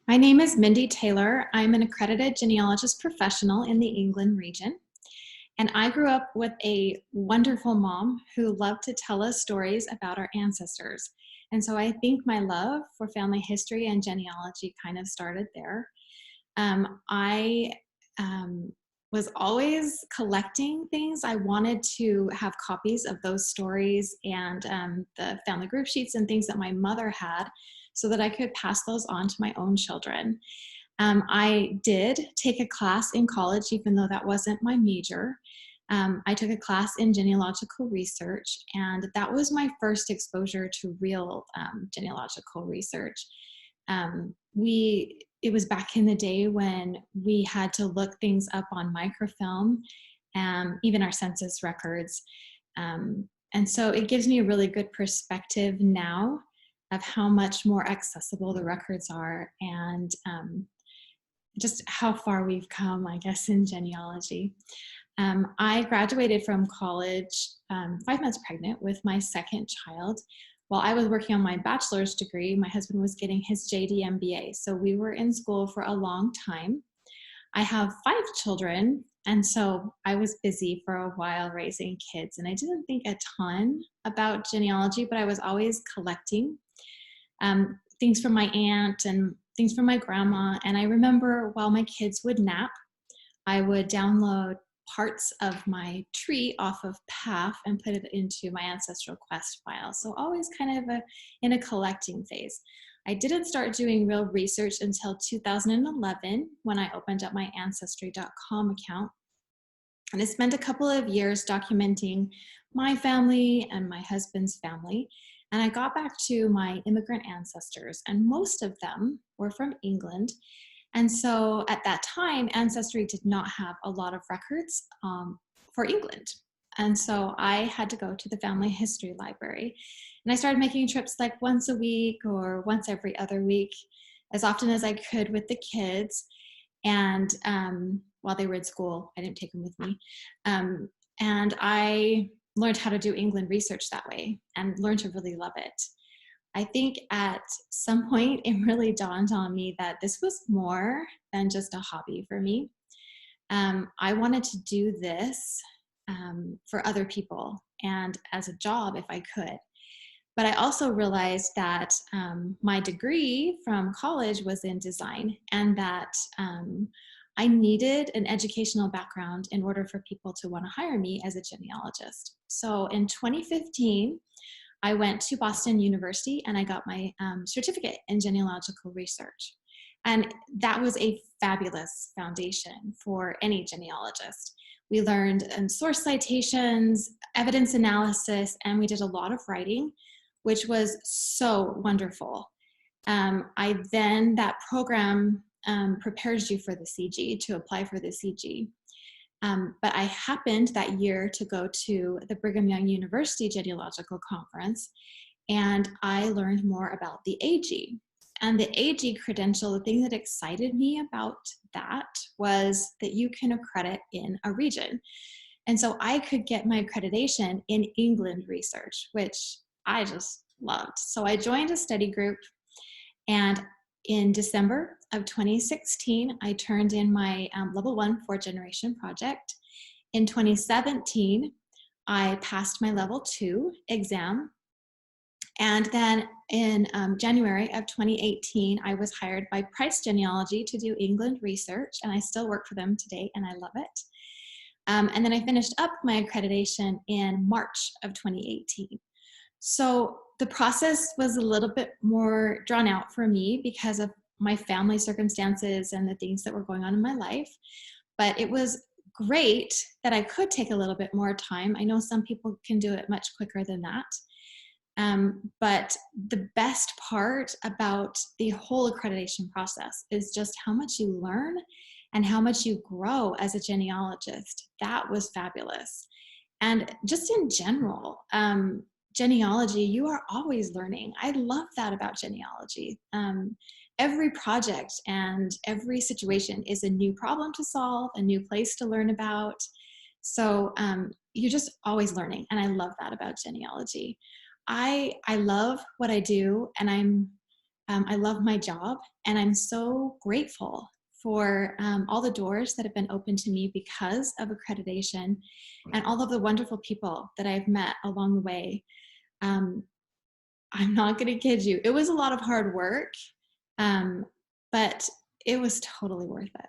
My name is Mindy Taylor. I'm an accredited genealogist professional in the England region. And I grew up with a wonderful mom who loved to tell us stories about our ancestors. And so I think my love for family history and genealogy kind of started there. I was always collecting things. I wanted to have copies of those stories and the family group sheets and things that my mother had so that I could pass those on to my own children. I did take a class in college, even though that wasn't my major. I took a class in genealogical research, and that was my first exposure to real genealogical research. It was back in the day when we had to look things up on microfilm, even our census records. And so it gives me a really good perspective now of how much more accessible the records are and just how far we've come, I guess, in genealogy. I graduated from college 5 months pregnant with my second child. While I was working on my bachelor's degree, my husband was getting his JD MBA. So we were in school for a long time. I have 5 children, and so I was busy for a while raising kids, and I didn't think a ton about genealogy, but I was always collecting things from my aunt and things from my grandma. And I remember while my kids would nap, I would download parts of my tree off of PAF and put it into my Ancestral Quest file. So always kind of in a collecting phase. I didn't start doing real research until 2011 when I opened up my Ancestry.com account. And I spent a couple of years documenting my family and my husband's family. And I got back to my immigrant ancestors, and most of them were from England. And so at that time, Ancestry did not have a lot of records for England. And so I had to go to the family history library. And I started making trips like once a week or once every other week, as often as I could with the kids. And while they were in school, I didn't take them with me. And I learned how to do England research that way and learned to really love it. I think at some point it really dawned on me that this was more than just a hobby for me. I wanted to do this for other people and as a job if I could. But I also realized that my degree from college was in design, and that I needed an educational background in order for people to want to hire me as a genealogist. So in 2015, I went to Boston University and I got my certificate in genealogical research. And that was a fabulous foundation for any genealogist. We learned source citations, evidence analysis, and we did a lot of writing, which was so wonderful. That program prepares you for the CG, to apply for the CG. But I happened that year to go to the Brigham Young University Genealogical Conference, and I learned more about the AG. And the AG credential, the thing that excited me about that was that you can accredit in a region. And so I could get my accreditation in England research, which I just loved. So I joined a study group, and in December of 2016, I turned in my level 1 4th generation project. In 2017, I passed my level 2 exam. And then in January of 2018, I was hired by Price Genealogy to do England research, and I still work for them today, and I love it. And then I finished up my accreditation in March of 2018. So the process was a little bit more drawn out for me because of my family circumstances and the things that were going on in my life. But it was great that I could take a little bit more time. I know some people can do it much quicker than that. But the best part about the whole accreditation process is just how much you learn and how much you grow as a genealogist. That was fabulous. And just in general, genealogy, you are always learning. I love that about genealogy. Every project and every situation is a new problem to solve, a new place to learn about. So you're just always learning, and I love that about genealogy. I love what I do, and I'm I love my job, and I'm so grateful for all the doors that have been opened to me because of accreditation and all of the wonderful people that I've met along the way. Um, I'm not going to kid you. It was a lot of hard work, but it was totally worth it.